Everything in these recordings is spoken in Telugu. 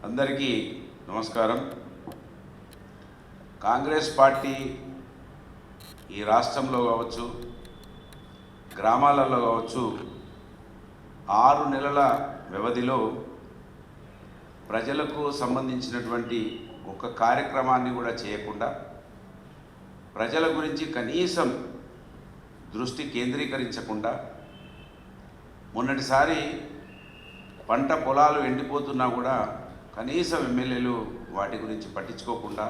అందరికీ నమస్కారం. కాంగ్రెస్ పార్టీ ఈ రాష్ట్రంలో కావచ్చు, గ్రామాలలో కావచ్చు, 6 నెలల వ్యవధిలో ప్రజలకు సంబంధించినటువంటి ఒక కార్యక్రమాన్ని కూడా చేయకుండా ప్రజల గురించి కనీసం దృష్టి కేంద్రీకరించకుండా, మొన్నటిసారి పంట పొలాలు ఎండిపోతున్నా కూడా కనీసం ఎమ్మెల్యేలు వాటి గురించి పట్టించుకోకుండా,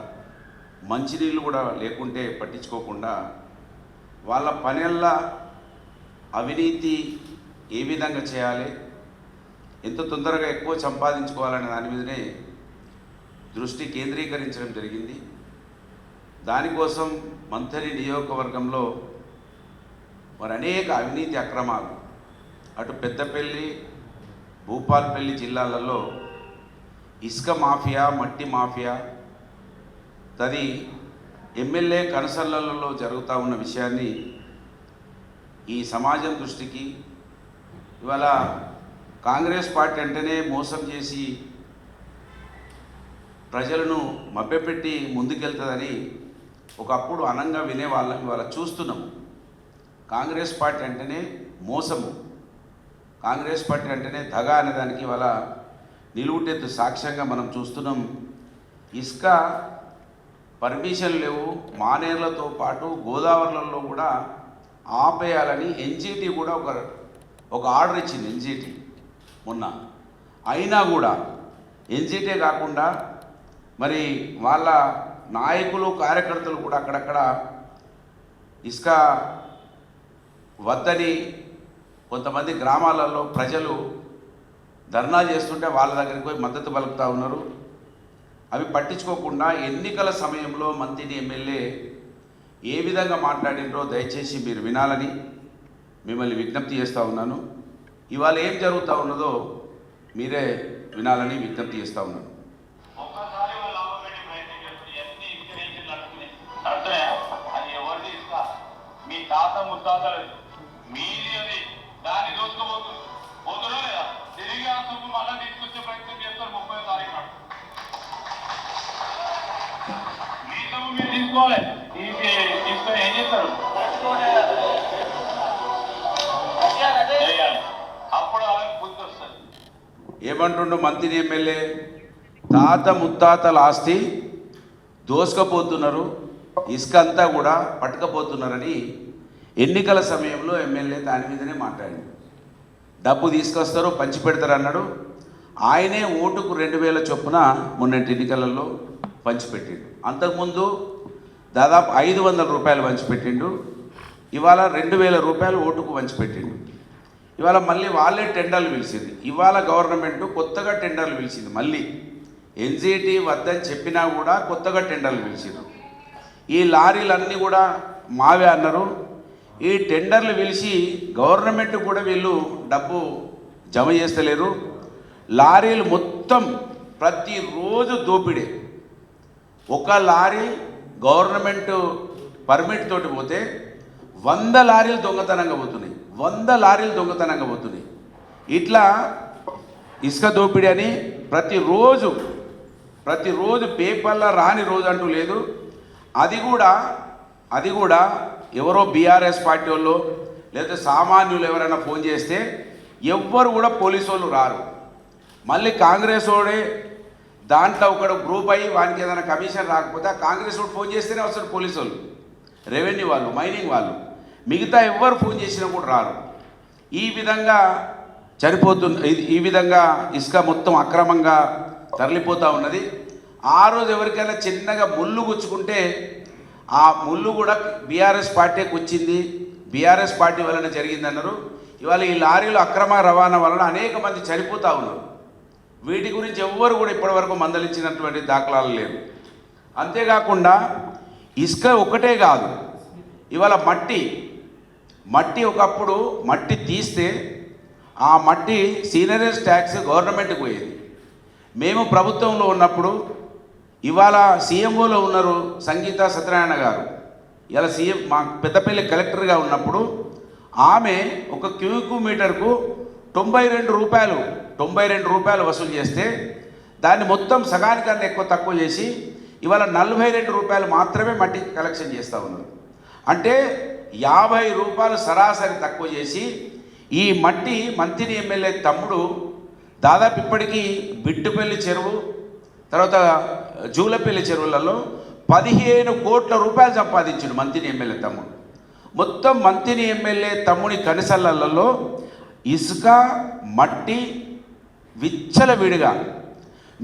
మంచినీళ్ళు కూడా లేకుంటే పట్టించుకోకుండా, వాళ్ళ పనుల అవినీతి ఏ విధంగా చేయాలి, ఎంత తొందరగా ఎక్కువ సంపాదించుకోవాలనే దాని మీదనే దృష్టి కేంద్రీకరించడం జరిగింది. దానికోసం మంథని నియోజకవర్గంలో మరి అనేక అవినీతి అక్రమాలు, అటు పెద్దపల్లి, భూపాల్పల్లి జిల్లాలలో ఇసుక మాఫియా, మట్టి మాఫియా తది ఎమ్మెల్యే కన్సర్న్లలో జరుగుతూ ఉన్న విషయాన్ని ఈ సమాజం దృష్టికి, ఇవాళ కాంగ్రెస్ పార్టీ అంటేనే మోసం చేసి ప్రజలను మభ్యపెట్టి ముందుకెళ్తుందని ఒకప్పుడు అనంగా వినేవాళ్ళం. ఇవాళ చూస్తున్నాము. కాంగ్రెస్ పార్టీ అంటేనే మోసము, కాంగ్రెస్ పార్టీ అంటేనే దగా అనేదానికి ఇవాళ నిలువుటెత్తు సాక్ష్యంగా మనం చూస్తున్నాం. ఇసుక పర్మిషన్ లేవు, మానేర్లతో పాటు గోదావరిలలో కూడా ఆపేయాలని ఎన్జిటి కూడా ఒక ఆర్డర్ ఇచ్చింది. ఎన్జిటి మొన్న అయినా కూడా ఎన్జిటే కాకుండా మరి వాళ్ళ నాయకులు, కార్యకర్తలు కూడా అక్కడక్కడ ఇసుక వద్దని కొంతమంది గ్రామాలలో ప్రజలు ధర్నా చేస్తుంటే వాళ్ళ దగ్గరికి పోయి మద్దతు పలుకుతూ ఉన్నారు. అవి పట్టించుకోకుండా ఎన్నికల సమయంలో మంత్రిని ఎమ్మెల్యే ఏ విధంగా మాట్లాడినరో దయచేసి మీరు వినాలని మిమ్మల్ని విజ్ఞప్తి చేస్తూ ఉన్నాను. ఇవాళ ఏం జరుగుతూ ఉన్నదో మీరే వినాలని విజ్ఞప్తి చేస్తూ ఉన్నాను. దాన్ని దోచుకోబోతున్నా లేదా తిరిగి ఆ సొమ్ము మళ్ళీ తీసుకొచ్చే ప్రయత్నం చేస్తారు. 30వ తారీఖు నాడు మీ సొమ్ము మీరు తీసుకోవాలి. తీసుకొని ఏం చేస్తారు? అప్పుడు అలాగే బుద్ధి వస్తుంది. ఏమంటుండు మంత్రి ఎమ్మెల్యే? తాత ముత్తాతల ఆస్తి దోసుకపోతున్నారు, ఇసుక అంతా కూడా పట్టుకపోతున్నారని ఎన్నికల సమయంలో ఎమ్మెల్యే దాని మీదనే మాట్లాడింది. డబ్బు తీసుకొస్తారు, పంచిపెడతారు అన్నాడు. ఆయనే ఓటుకు 2000 చొప్పున మొన్నటి ఎన్నికలలో పంచిపెట్టిండు. అంతకుముందు దాదాపు 500 రూపాయలు పంచిపెట్టిండు. ఇవాళ 2000 రూపాయలు ఓటుకు పంచిపెట్టిండు. ఇవాళ మళ్ళీ వాళ్ళే టెండర్లు పిలిచింది. ఇవాళ గవర్నమెంట్ కొత్తగా టెండర్లు పిలిచింది. మళ్ళీ ఎన్జిటి వద్దని చెప్పినా కూడా కొత్తగా టెండర్లు పిలిచిండ్రు. ఈ లారీలన్నీ కూడా మావే అన్నారు. ఈ టెండర్లు పిలిచి గవర్నమెంట్ కూడా వీళ్ళు డబ్బు జమ చేస్తలేరు. లారీలు మొత్తం ప్రతిరోజు దోపిడే. ఒక లారీ గవర్నమెంట్ పర్మిట్ తోటి పోతే 100 లారీలు దొంగతనంగా పోతున్నాయి, 100 లారీలు దొంగతనంగా పోతున్నాయి. ఇట్లా ఇసుక దోపిడీ అని ప్రతిరోజు పేపర్లో రాని రోజు అంటూ లేదు. అది కూడా ఎవరో బీఆర్ఎస్ పార్టీ వాళ్ళు లేదా సామాన్యులు ఎవరైనా ఫోన్ చేస్తే ఎవ్వరు కూడా పోలీసు వాళ్ళు రారు. మళ్ళీ కాంగ్రెస్ వాడే దాంట్లో ఒకడు గ్రూప్ అయ్యి వానికి ఏదైనా కమిషన్ రాకపోతే ఆ కాంగ్రెస్ వాడు ఫోన్ చేస్తేనే వస్తారు పోలీసు వాళ్ళు, రెవెన్యూ వాళ్ళు, మైనింగ్ వాళ్ళు. మిగతా ఎవ్వరు ఫోన్ చేసినా కూడా రారు. ఈ విధంగా ఈ విధంగా ఇసుక మొత్తం అక్రమంగా తరలిపోతూ ఉన్నది. ఆ రోజు ఎవరికైనా చిన్నగా ముళ్ళు గుచ్చుకుంటే ఆ ముళ్ళు కూడా బీఆర్ఎస్ పార్టీకి వచ్చింది, బీఆర్ఎస్ పార్టీ వలన జరిగిందన్నారు. ఇవాళ ఈ లారీలు అక్రమ రవాణా వలన అనేక మంది చనిపోతూ ఉన్నారు. వీటి గురించి ఎవ్వరు కూడా ఇప్పటివరకు మందలించినటువంటి దాఖలాలు లేవు. అంతేకాకుండా ఇసుక ఒకటే కాదు, ఇవాళ మట్టి ఒకప్పుడు మట్టి తీస్తే ఆ మట్టి సీనరేజ్ ట్యాక్స్ గవర్నమెంట్కి పోయేది. మేము ప్రభుత్వంలో ఉన్నప్పుడు, ఇవాళ సీఎంఓలో ఉన్నారు సంగీత సత్యనారాయణ గారు, ఇలా సీఎం మా పెద్దపల్లి కలెక్టర్గా ఉన్నప్పుడు ఆమె ఒక క్యూబిక్ మీటర్కు 92 రూపాయలు వసూలు చేస్తే దాన్ని మొత్తం సగానికన్నా ఎక్కువ తక్కువ చేసి ఇవాళ 42 రూపాయలు మాత్రమే మట్టి కలెక్షన్ చేస్తూ ఉన్నారు. అంటే 50 రూపాయలు సరాసరి తక్కువ చేసి ఈ మట్టి మంత్రి ఎమ్మెల్యే తమ్ముడు దాదాపు ఇప్పటికీ బిట్టుపల్లి చెరువు తర్వాత జూలపల్లి చెరువులలో 15 కోట్ల రూపాయలు సంపాదించాడు మంత్రి ఎమ్మెల్యే తమ్ముడు. మొత్తం మంత్రి ఎమ్మెల్యే తమ్ముని కనిసలలో ఇసుక మట్టి విచ్చలవిడిగా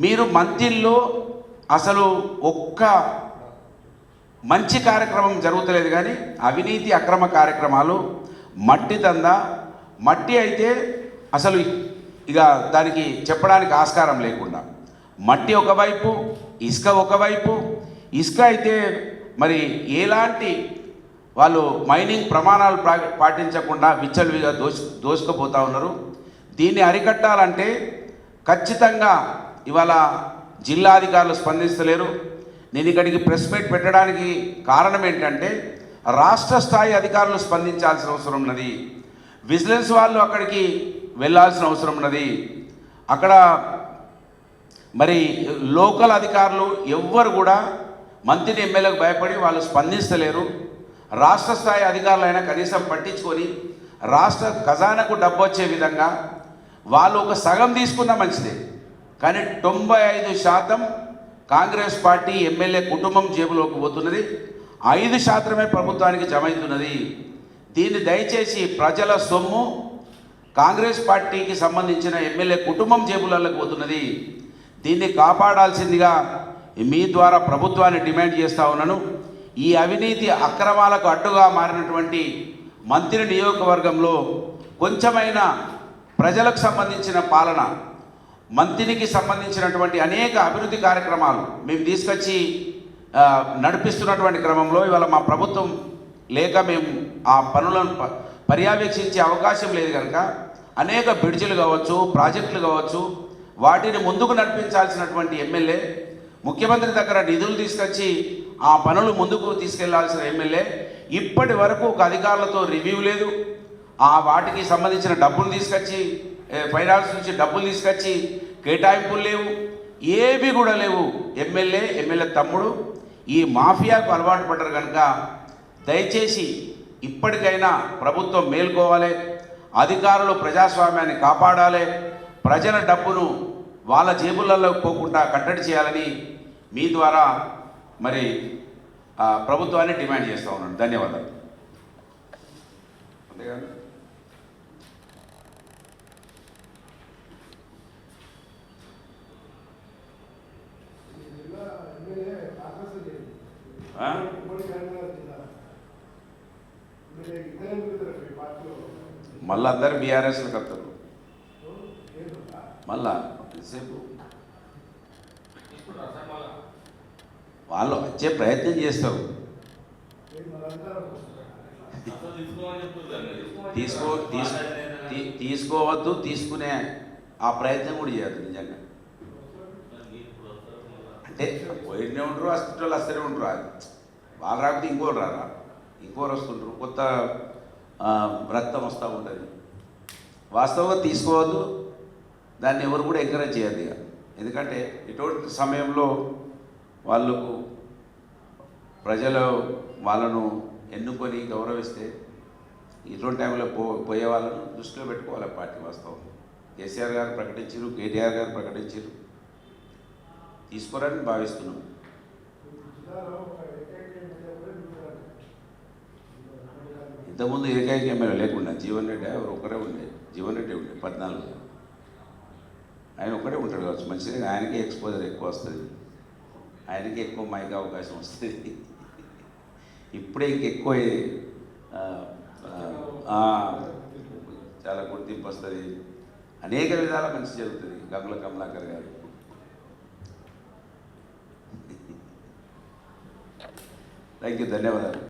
మీరు మంత్రిలో అసలు ఒక్క మంచి కార్యక్రమం జరుగుతలేదు, కానీ అవినీతి అక్రమ కార్యక్రమాలు, మట్టి దందా. మట్టి అయితే అసలు ఇక దానికి చెప్పడానికి ఆస్కారం లేకుండా మట్టి ఒకవైపు, ఇసుక ఒకవైపు. ఇసుక అయితే మరి ఎలాంటి వాళ్ళు మైనింగ్ ప్రమాణాలు పాటించకుండా విచ్చలవిగా దోసుకుపోతూ ఉన్నారు. దీన్ని అరికట్టాలంటే ఖచ్చితంగా ఇవాళ జిల్లా అధికారులు స్పందిస్తలేరు. నేను ఇక్కడికి ప్రెస్ మీట్ పెట్టడానికి కారణం ఏంటంటే రాష్ట్ర స్థాయి అధికారులు స్పందించాల్సిన అవసరం ఉన్నది. విజిలెన్స్ వాళ్ళు అక్కడికి వెళ్ళాల్సిన అవసరం ఉన్నది. అక్కడ మరి లోకల్ అధికారులు ఎవ్వరు కూడా మంత్రి ఎమ్మెల్యేలకు భయపడి వాళ్ళు స్పందిస్తలేరు. రాష్ట్ర స్థాయి అధికారులైనా కనీసం పట్టించుకొని రాష్ట్ర ఖజానాకు డబ్బు వచ్చే విధంగా వాళ్ళు ఒక సగం తీసుకున్నా మంచిదే, కానీ 95% కాంగ్రెస్ పార్టీ ఎమ్మెల్యే కుటుంబం జేబులోకి పోతున్నది, 5% ప్రభుత్వానికి జమ అవుతున్నది. దీన్ని దయచేసి ప్రజల సొమ్ము కాంగ్రెస్ పార్టీకి సంబంధించిన ఎమ్మెల్యే కుటుంబం జేబులలోకి పోతున్నది. దీన్ని కాపాడాల్సిందిగా మీ ద్వారా ప్రభుత్వాన్ని డిమాండ్ చేస్తూ ఉన్నాను. ఈ అవినీతి అక్రమాలకు అడ్డుగా మారినటువంటి మంత్రి నియోజకవర్గంలో కొంచెమైనా ప్రజలకు సంబంధించిన పాలన, మంత్రికి సంబంధించినటువంటి అనేక అభివృద్ధి కార్యక్రమాలు మేము తీసుకొచ్చి నడిపిస్తున్నటువంటి క్రమంలో ఇవాళ మా ప్రభుత్వం లేక మేము ఆ పనులను పర్యవేక్షించే అవకాశం లేదు కనుక అనేక బ్రిడ్జిలు కావచ్చు, ప్రాజెక్టులు కావచ్చు, వాటిని ముందుకు నడిపించాల్సినటువంటి ఎమ్మెల్యే, ముఖ్యమంత్రి దగ్గర నిధులు తీసుకొచ్చి ఆ పనులు ముందుకు తీసుకెళ్లాల్సిన ఎమ్మెల్యే ఇప్పటి వరకు ఒక అధికారులతో రివ్యూ లేదు. ఆ వాటికి సంబంధించిన డబ్బులు తీసుకొచ్చి ఫైనాన్స్ నుంచి డబ్బులు తీసుకొచ్చి కేటాయింపులు లేవు, ఏవి కూడా లేవు. ఎమ్మెల్యే తమ్ముడు ఈ మాఫియాకు అలవాటు పడ్డారు కనుక దయచేసి ఇప్పటికైనా ప్రభుత్వం మేల్కోవాలి, అధికారులు ప్రజాస్వామ్యాన్ని కాపాడాలి, ప్రజల డబ్బును వాళ్ళ జేబులలో పోకుండా కట్టడి చేయాలని మీ ద్వారా మరి ప్రభుత్వాన్ని డిమాండ్ చేస్తూ ఉన్నాను. ధన్యవాదాలు. అంతేకాదు మళ్ళీ అందరు బీఆర్ఎస్లకు వస్తారు. మళ్ళా సేపు వాళ్ళు వచ్చే ప్రయత్నం చేస్తారు. తీసుకోవద్దు, తీసుకునే ఆ ప్రయత్నం కూడా చేయద్దు. నిజంగా అంటే పోయినే ఉంటారు, హాస్పిటల్ వస్తూనే ఉంటారు. వాళ్ళు రాకపోతే ఇంకోరు రారా, ఇంకోరు వస్తుంటారు, కొత్త రక్తం వస్తూ ఉంటుంది. వాస్తవంగా తీసుకోవద్దు, దాన్ని ఎవరు కూడా ఎంకరేజ్ చేయద్దు. ఇక ఎందుకంటే ఇటువంటి సమయంలో వాళ్ళకు ప్రజలు వాళ్ళను ఎన్నుకొని గౌరవిస్తే ఇటువంటి టైంలో పోయే వాళ్ళను దృష్టిలో పెట్టుకోవాలి పార్టీ. వాస్తవం కేసీఆర్ గారు ప్రకటించారు, కేటీఆర్ గారు ప్రకటించారు, తీసుకోరని భావిస్తున్నాం. ఇంతకుముందు ఏకైక ఎమ్మెల్యే లేకుండా జీవన్ రెడ్డి ఎవరు ఒకరే ఉండే, జీవన్ రెడ్డి ఉండే 14. ఆయన ఒక్కడే ఉంటాడు కావచ్చు, మంచిగా ఆయనకే ఎక్స్పోజర్ ఎక్కువ వస్తుంది, ఆయనకే ఎక్కువ మైక్ అవకాశం వస్తుంది. ఇప్పుడే ఇంకెక్కువ చాలా గుర్తింపు వస్తుంది, అనేక విధాల మంచి జరుగుతుంది. గంగుల కమలాకర్ గారు థ్యాంక్ యూ, ధన్యవాదాలు.